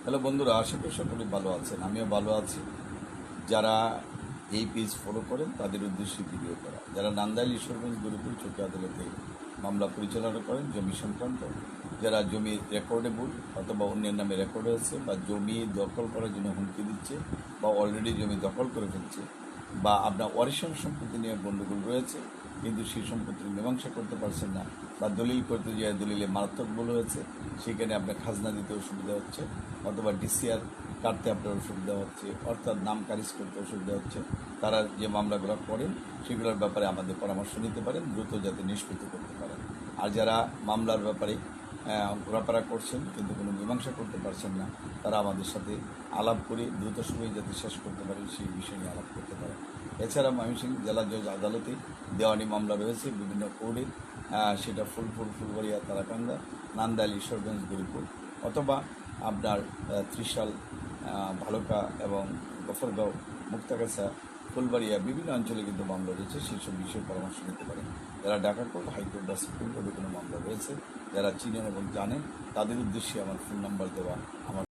Hello বন্ধুরা, আশা করি সকলেই ভালো আছেন। আমিও ভালো আছি। যারা এই পেজ ফলো করেন তাদের উদ্দেশ্যে ভিডিও করা, যারা নান্দাইল ঈশ্বরগঞ্জ গরিপুর চৌকি আদালতে মামলা পরিচালনা করেন জমি সংক্রান্ত, যারা জমি রেকর্ডেবল অথবা অন্যের নামে রেকর্ড হয়েছে, বা জমি দখল করার জন্য হুমকি দিচ্ছে, বা অলরেডি জমি দখল করে ফেলছে, বা আপনার ওয়ারিশন সম্পত্তি নিয়ে গণ্ডগোল রয়েছে কিন্তু সেই সম্পত্তির মীমাংসা করতে পারছেন না, বা দলিল করতে গিয়ে দলিলে মারাত্মক ভুল হয়েছে, সেখানে আপনার খাজনা দিতে অসুবিধা হচ্ছে, অথবা ডিসিআর কাটতে আপনার অসুবিধা হচ্ছে, অর্থাৎ নাম খারিজ করতে অসুবিধা হচ্ছে, তারা যে মামলাগুলো করেন সেগুলোর ব্যাপারে আমাদের পরামর্শ নিতে পারেন, দ্রুত যাতে নিষ্পত্তি করতে পারেন। আর যারা মামলার ব্যাপারে ঘোরাফেরা করছেন কিন্তু কোনো মীমাংসা করতে পারছেন না, তারা আমাদের সাথে আলাপ করে দ্রুত সময়ে যাতে শেষ করতে পারেন সেই বিষয় নিয়ে আলাপ করতে পারেন। এছাড়া ময়মনসিংহ জেলা জজ আদালতে দেওয়ানি মামলা রয়েছে বিভিন্ন কোর্টে, সেটা ফুলপুর, ফুলবাড়িয়া, তারাকান্দা, নান্দাইল, ঈশ্বরগঞ্জ, গরিপুর, অথবা আপনার ত্রিশাল, ভালুকা এবং গফরগাঁও, মুক্তাগাছা, ফুলবাড়িয়া বিভিন্ন অঞ্চলে কিন্তু মামলা রয়েছে। সেই সব বিষয়ে পরামর্শ নিতে পারেন। যারা ঢাকা কোর্ট, হাইকোর্ট বা সুপ্রিম কোর্টে কোনো মামলা রয়েছে, যারা চিনেন এবং জানেন, তাদের উদ্দেশ্যে আমার ফোন নাম্বার দেওয়া। আমার